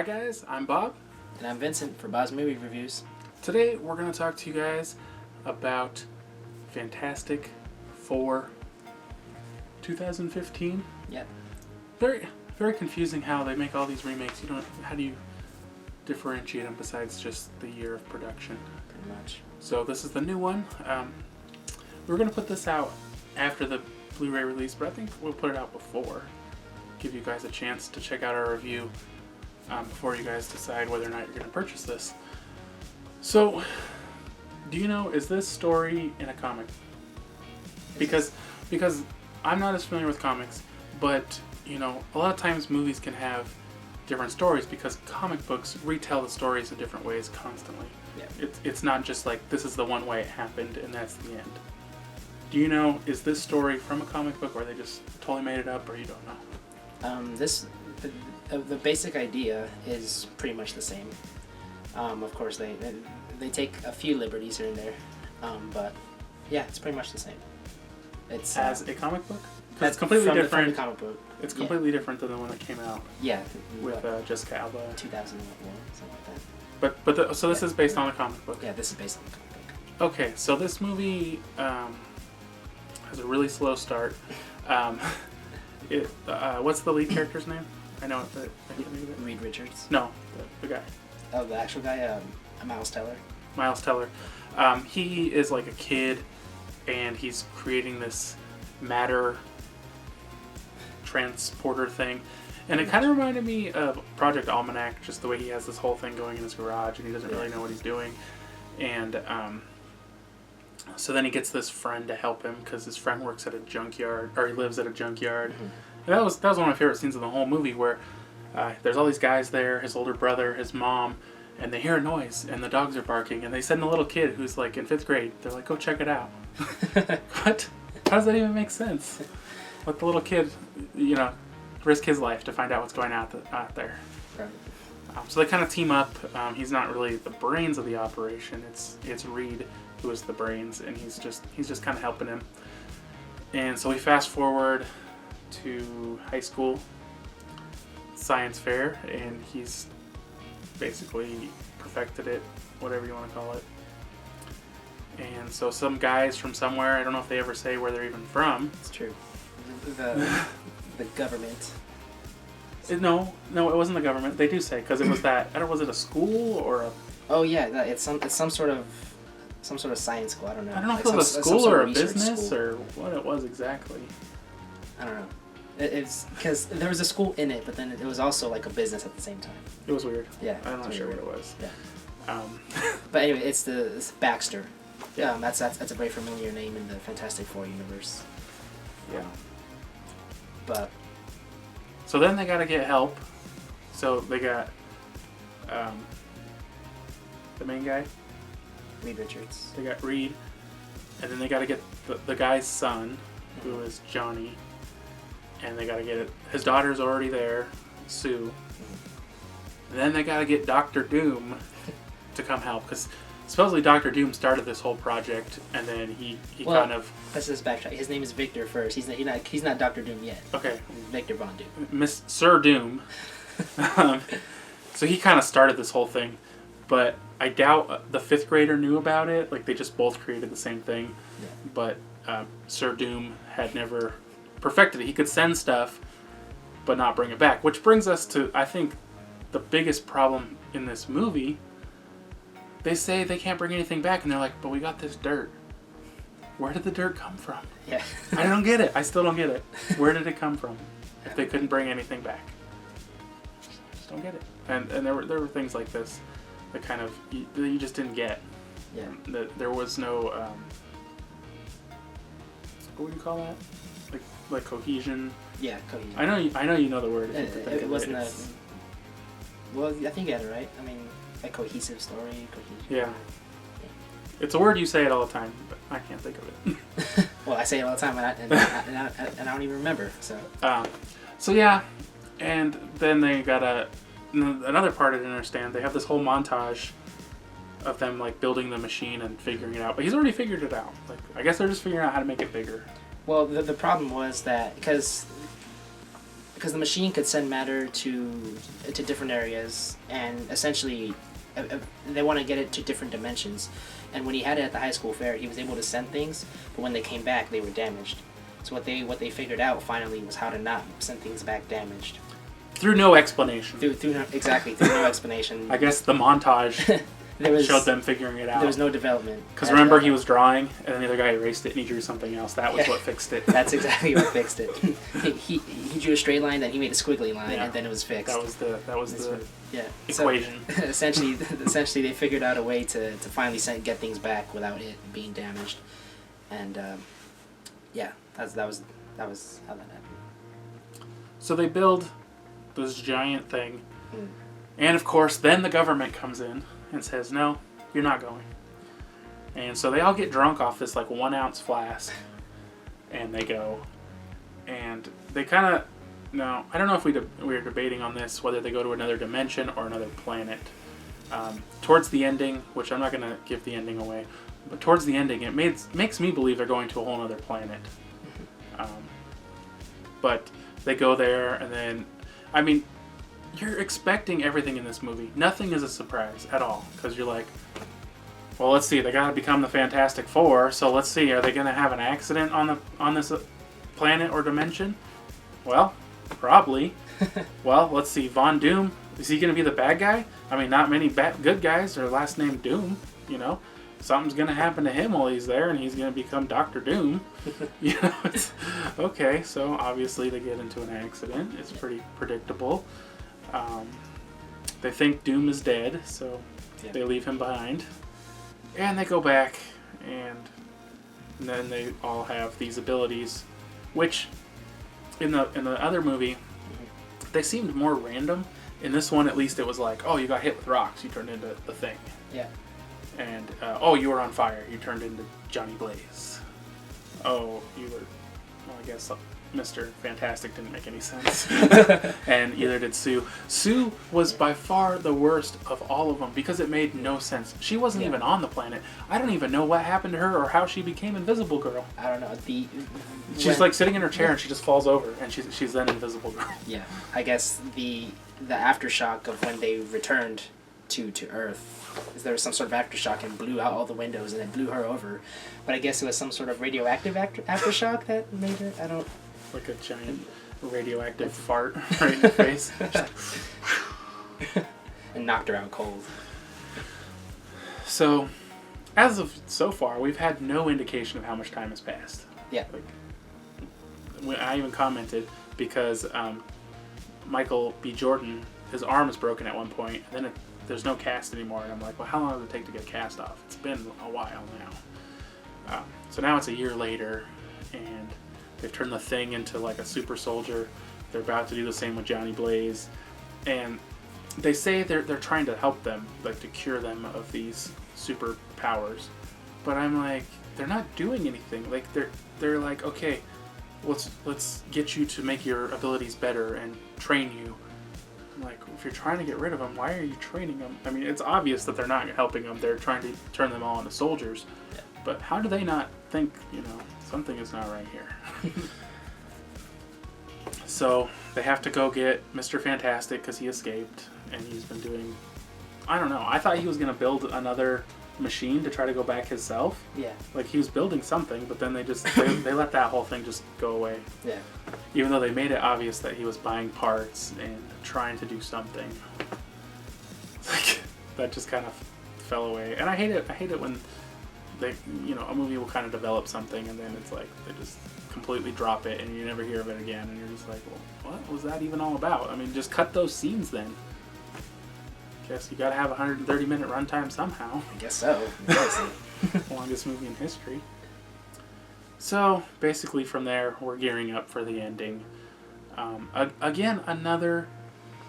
Hi guys, I'm Bob. And I'm Vincent for Bob's Movie Reviews. Today we're going to talk to you guys about Fantastic Four 2015. Yep. Very confusing how they make all these remakes. How do you differentiate them besides just the year of production? Pretty much. So this is the new one. We're going to put this out after the Blu-ray release, but I think we'll put it out before. Give you guys a chance to check out our review before you guys decide whether or not you're going to purchase this. So, do you know, is this story in a comic? Because I'm not as familiar with comics, but a lot of times movies can have different stories because comic books retell the stories in different ways constantly. Yeah. It's not just like this is the one way it happened and that's the end. Do you know, is this story from a comic book or they just totally made it up, or you don't know? The basic idea is pretty much the same. Of course, they take a few liberties here and there, but yeah, it's pretty much the same. It's as a comic book. It's completely different. From the comic book. It's completely different than the one that came out. Yeah. With Jessica Alba. 2001, something like that. So this is based on a comic book. Yeah, this is based on the comic book. Okay, so this movie has a really slow start. What's the lead character's name? I know it. Reed Richards. No, the guy. Oh, the actual guy, Miles Teller. Miles Teller. He is like a kid, and he's creating this matter transporter thing. And it kind of reminded me of Project Almanac, just the way he has this whole thing going in his garage, and he doesn't really know what he's doing. And so then he gets this friend to help him, because his friend works at a junkyard, or he lives at a junkyard. Mm-hmm. And that was one of my favorite scenes of the whole movie, where there's all these guys there, his older brother, his mom, and they hear a noise, and the dogs are barking, and they send a little kid who's like in 5th grade. They're like, go check it out. What? How does that even make sense? Let the little kid, risk his life to find out what's going on out there. Right. So they kind of team up. He's not really the brains of the operation. It's Reed who is the brains, and he's just kind of helping him. And so we fast forward to high school science fair, and he's basically perfected it, whatever you want to call it. And so some guys from somewhere, I don't know if they ever say where they're even from. It's true. The government. No, it wasn't the government. They do say, because it was that. I don't know, was it a school or a? Oh yeah, it's some sort of science school. I don't know. I don't know if it was a school or a business or what it was exactly. I don't know. It's because there was a school in it, but then it was also like a business at the same time. It was weird. Yeah, I'm not sure what it was. Yeah. But anyway, it's Baxter. Yeah. That's a very familiar name in the Fantastic Four universe. Yeah. But. So then they gotta get help. So they got the main guy. Reed Richards. They got Reed, and then they gotta get the guy's son, who is Johnny, and they gotta get it. His daughter's already there, Sue. And then they gotta get Dr. Doom to come help, because supposedly Dr. Doom started this whole project, and then he kind of. Let's just backtrack. His name is Victor first. He's not Dr. Doom yet. Okay. He's Victor Von Doom. Sir Doom. So he kind of started this whole thing, but I doubt the 5th grader knew about it. Like, they just both created the same thing. Yeah. But Sir Doom had never perfected it. He could send stuff, but not bring it back. Which brings us to, I think, the biggest problem in this movie. They say they can't bring anything back, and they're like, but we got this dirt. Where did the dirt come from? Yeah. I don't get it. I still don't get it. Where did it come from if they couldn't bring anything back? Just don't get it. And there were things like this that kind of you just didn't get. Yeah. That there was no what would you call that? Like cohesion. Yeah, cohesion. I know you know the word. It wasn't a. Well, I think you had it right. I mean, a cohesive story. Cohesion. Yeah. It's a word you say it all the time, but I can't think of it. Well, I say it all the time, and I don't even remember. So yeah, and then they got another part I didn't understand. They have this whole montage of them like building the machine and figuring it out, but he's already figured it out. Like, I guess they're just figuring out how to make it bigger. Well, the problem was that because because the machine could send matter to different areas, and essentially they want to get it to different dimensions. And when he had it at the high school fair, he was able to send things, but when they came back, they were damaged. So what they figured out finally was how to not send things back damaged. Through no explanation. Through no explanation. I guess the montage showed them figuring it out. There was no development. Because remember, he was drawing, and then the other guy erased it, and he drew something else. That was what fixed it. That's exactly what fixed it. he drew a straight line, then he made a squiggly line, and then it was fixed. That was the equation. So, essentially, they figured out a way to finally get things back without it being damaged, and that was how that happened. So they build this giant thing, and of course, then the government comes in and says, "No, you're not going." And so they all get drunk off this like 1 ounce flask, and they go, and they kind of. No, I don't know if we were debating on this, whether they go to another dimension or another planet. Towards the ending, which I'm not going to give the ending away, but towards the ending, it makes me believe they're going to a whole other planet. But they go there, and then, I mean, you're expecting everything in this movie. Nothing is a surprise at all, because you're like, well, let's see, they got to become the Fantastic Four, so let's see, are they going to have an accident on this planet or dimension? Well, probably. Well, let's see, Von Doom, is he going to be the bad guy? I mean, not many good guys are last name Doom, you know? Something's going to happen to him while he's there, and he's going to become Dr. Doom. You know, it's, okay, so obviously they get into an accident. It's pretty predictable. They think Doom is dead, so they leave him behind. And they go back, and then they all have these abilities, which in the other movie, they seemed more random. In this one, at least, it was like, oh, you got hit with rocks, you turned into the Thing. Yeah. And, oh, you were on fire, you turned into Johnny Blaze. Oh, you were, well, I guess Mr. Fantastic didn't make any sense. And either did Sue. Sue was by far the worst of all of them because it made no sense. She wasn't even on the planet. I don't even know what happened to her or how she became Invisible Girl. I don't know. She's like sitting in her chair and she just falls over and she's then Invisible Girl. Yeah, I guess the aftershock of when they returned to Earth, is there was some sort of aftershock and blew out all the windows and then blew her over. But I guess it was some sort of radioactive aftershock that made her. I don't. Like a giant radioactive fart right in her face. And knocked her out cold. So, as of so far, we've had no indication of how much time has passed. Yeah. Like, I even commented because Michael B. Jordan, his arm is broken at one point, and then there's no cast anymore, and I'm like, well, how long does it take to get a cast off? It's been a while now. So now it's a year later, and they've turned the Thing into like a super soldier. They're about to do the same with Johnny Blaze. And they say they're trying to help them, like to cure them of these superpowers. But I'm like, they're not doing anything. Like they're like, okay, let's get you to make your abilities better and train you. I'm like, if you're trying to get rid of them, why are you training them? I mean, it's obvious that they're not helping them. They're trying to turn them all into soldiers. Yeah. But how do they not think, something is not right here? So they have to go get Mr. Fantastic because he escaped, and he's been doing, I don't know, I thought he was going to build another machine to try to go back himself. Yeah. Like he was building something, but then they let that whole thing just go away. Yeah. Even though they made it obvious that he was buying parts and trying to do something. Like that just kind of fell away. And I hate it when they, a movie will kind of develop something and then it's like they just completely drop it and you never hear of it again and you're just like, well, what was that even all about? I mean, just cut those scenes then. Guess you gotta have a 130-minute runtime somehow. I guess so. Longest movie in history. So basically from there we're gearing up for the ending. Again, another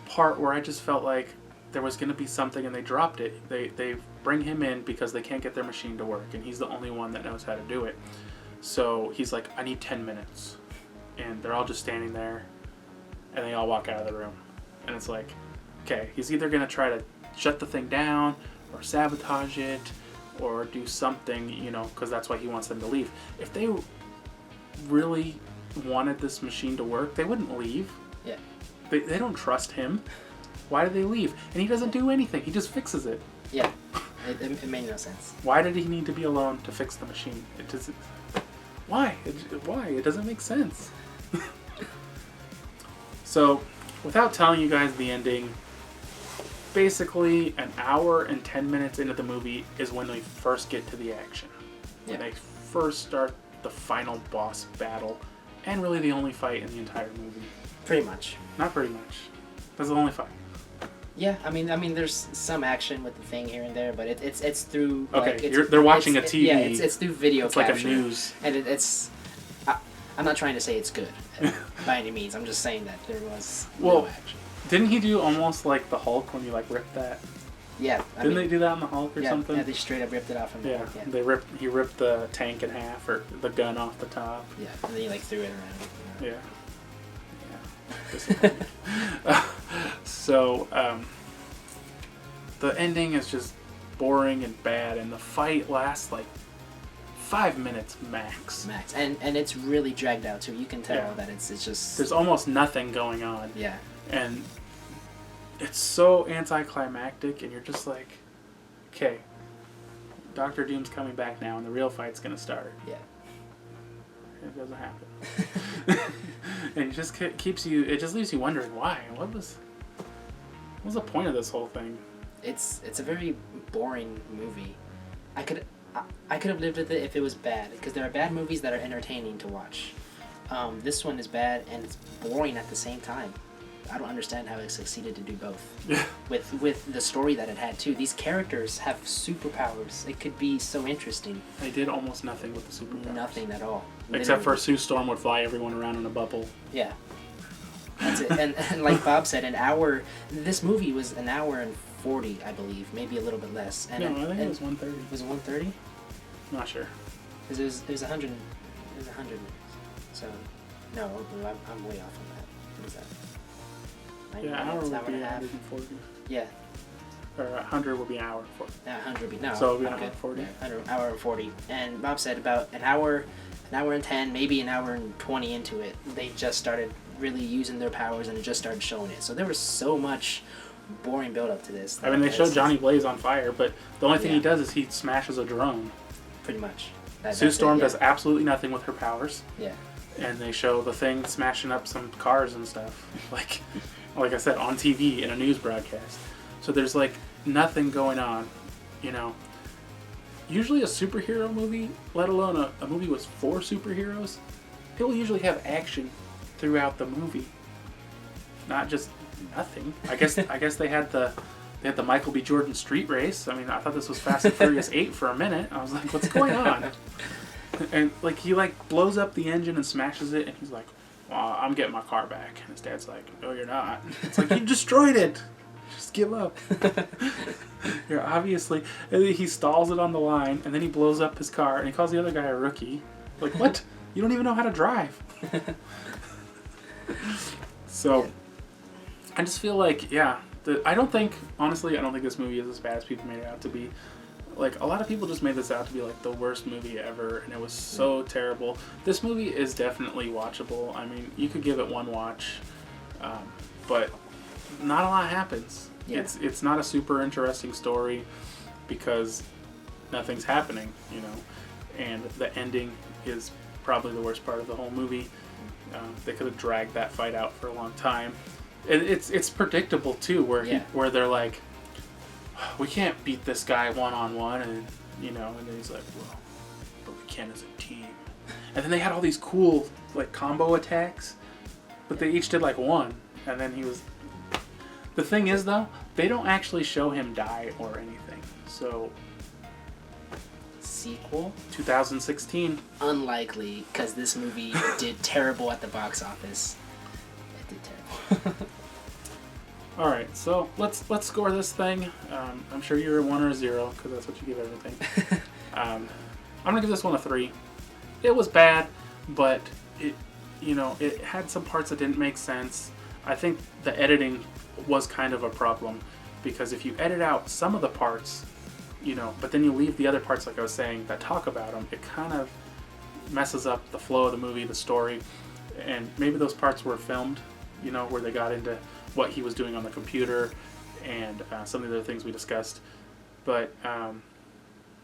part where I just felt like there was going to be something and they dropped it. They bring him in because they can't get their machine to work and he's the only one that knows how to do it. So he's like, I need 10 minutes. And they're all just standing there and they all walk out of the room. And it's like, okay, he's either going to try to shut the thing down or sabotage it or do something, because that's why he wants them to leave. If they really wanted this machine to work, they wouldn't leave. Yeah. They don't trust him. Why did they leave? And he doesn't do anything. He just fixes it. Yeah. It made no sense. Why did he need to be alone to fix the machine? It doesn't. Why? Why? It doesn't make sense. So, without telling you guys the ending, basically an hour and 10 minutes into the movie is when we first get to the action. When they first start the final boss battle, and really the only fight in the entire movie. Pretty much. Not pretty much. That's the only fight. Yeah, I mean, there's some action with the thing here and there, but it's through. Okay, like, they're watching a TV. Yeah, it's through video. It's capture, like a news. And it's. I'm not trying to say it's good by any means. I'm just saying that there was no action. Didn't he do almost like the Hulk when you like ripped that? Yeah. Didn't they do that on the Hulk or something? Yeah, they straight up ripped it off. Yeah, he ripped the tank in half or the gun off the top. Yeah, and then he like threw it around. Yeah. Disappointing. So, the ending is just boring and bad, and the fight lasts like 5 minutes max. And it's really dragged out too. You can tell that it's just. There's almost nothing going on. Yeah. And it's so anticlimactic, and you're just like, okay, Dr. Doom's coming back now, and the real fight's gonna start. Yeah. It doesn't happen. And it just keeps you. It just leaves you wondering why. What was the point of this whole thing? It's a very boring movie. I could have lived with it if it was bad, because there are bad movies that are entertaining to watch. This one is bad and it's boring at the same time. I don't understand how it succeeded to do both. with the story that it had too. These characters have superpowers. It could be so interesting. They did almost nothing with the superpowers. Nothing at all. Except for Sue Storm would fly everyone around in a bubble. Yeah. That's it. And like Bob said, this movie was an hour and 40, I believe, maybe a little bit less. And no, I think it was 130. Was it 130? Not sure. Because it was 100. It was 100. So, no, I'm way off on that. What is that? Yeah, hour would be 140. Yeah. Or 100 would be an hour and 40. Yeah, 100 would be, no. So it would be an hour and 40? Yeah, hour and 40. And Bob said about an hour and 10, maybe an hour and 20 into it, they just started really using their powers and it just started showing it. So there was so much boring build up to this. I mean, they showed Johnny Blaze on fire, but the only thing he does is he smashes a drone. Pretty much. Sue Storm does absolutely nothing with her powers. Yeah. And they show the thing smashing up some cars and stuff. Like I said, on TV in a news broadcast. So there's like nothing going on, you know. Usually a superhero movie, let alone a movie with 4 superheroes, it will usually have action throughout the movie. Not just nothing. I guess they had the Michael B. Jordan street race. I mean, I thought this was Fast and Furious 8 for a minute. I was like, what's going on? And like he like blows up the engine and smashes it, and he's like, well, I'm getting my car back. And his dad's like, no, you're not. It's like, you destroyed it. Just give up. You're obviously... And then he stalls it on the line, and then he blows up his car, and he calls the other guy a rookie. Like, what? You don't even know how to drive. So, I just feel like, honestly, I don't think this movie is as bad as people made it out to be. Like, a lot of people just made this out to be, like, the worst movie ever, and it was so terrible. This movie is definitely watchable. I mean, you could give it one watch, but not a lot happens. Yeah. It's not a super interesting story because nothing's happening, you know, and the ending is probably the worst part of the whole movie. They could have dragged that fight out for a long time. It's predictable, too, where they're like, we can't beat this guy one-on-one, and you know, and then he's like, well, but we can as a team. And then they had all these cool like combo attacks, but they each did like one, and then he was. The thing is, though, they don't actually show him die or anything. So, sequel 2016. Unlikely, because this movie did terrible at the box office. It did terrible. All right, so let's score this thing. I'm sure you're a 1 or a 0 because that's what you give everything. I'm gonna give this one a 3. It was bad, but it had some parts that didn't make sense. I think the editing was kind of a problem because if you edit out some of the parts, you know, but then you leave the other parts, like I was saying, that talk about them, it kind of messes up the flow of the movie, the story, and maybe those parts were filmed you know, where they got into what he was doing on the computer and some of the other things we discussed. But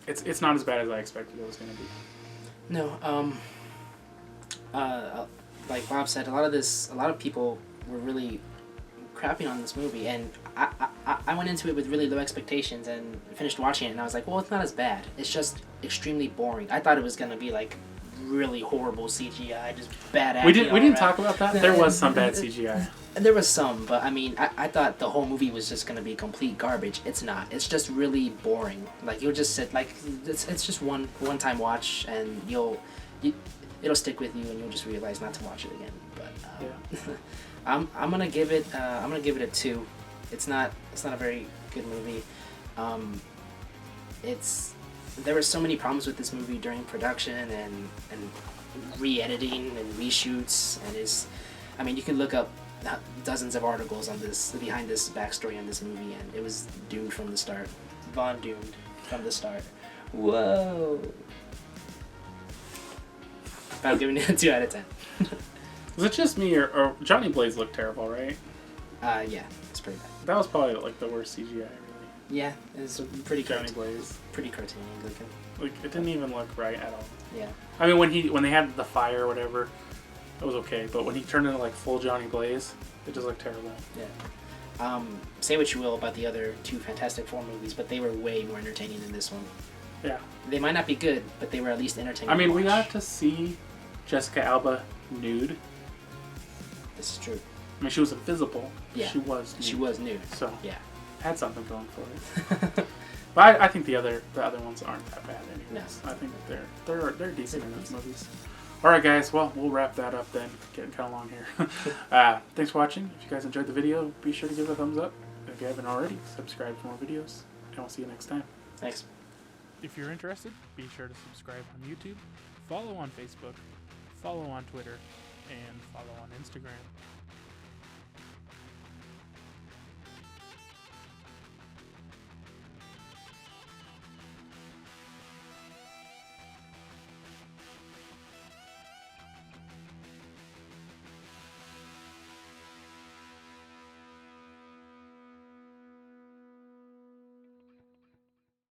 it's not as bad as I expected it was going to be. No, like Bob said, a lot of people were really crapping on this movie, and I went into it with really low expectations and finished watching it, and I was like, well, it's not as bad. It's just extremely boring. I thought it was going to be like really horrible CGI, just bad acting. We didn't talk about that. There was some bad CGI. There was some, but I mean, I thought the whole movie was just gonna be complete garbage. It's not. It's just really boring. Like you'll just sit like it's just one time watch, and it'll stick with you, and you'll just realize not to watch it again. But yeah. I'm gonna give it a 2. It's not a very good movie. There were so many problems with this movie during production and re-editing and reshoots, and I mean, you can look up dozens of articles on this behind this backstory on this movie, and it was doomed from the start. Von doomed from the start. Whoa. But I'm giving it a 2 out of 10. Was it just me, or Johnny Blaze looked terrible, right? Yeah, it's pretty bad. That was probably like the worst CGI, really. Yeah, it's pretty Johnny Blaze. Pretty cartoony looking. Like it didn't even look right at all. Yeah. I mean, when they had the fire or whatever, it was okay. But when he turned into like full Johnny Blaze, it just looked terrible. Yeah. Say what you will about the other 2 Fantastic Four movies, but they were way more entertaining than this one. Yeah. They might not be good, but they were at least entertaining. I mean, to watch. we got to see Jessica Alba nude. This is true. I mean, she was invisible. Yeah. She was nude. She was nude. So yeah, had something going for it. But I think the other ones aren't that bad anyways. No. I think they're decent in those movies. All right, guys. Well, we'll wrap that up then. Getting kind of long here. Thanks for watching. If you guys enjoyed the video, be sure to give it a thumbs up. If you haven't already, subscribe for more videos, and we'll see you next time. Thanks. If you're interested, be sure to subscribe on YouTube, follow on Facebook, follow on Twitter, and follow on Instagram.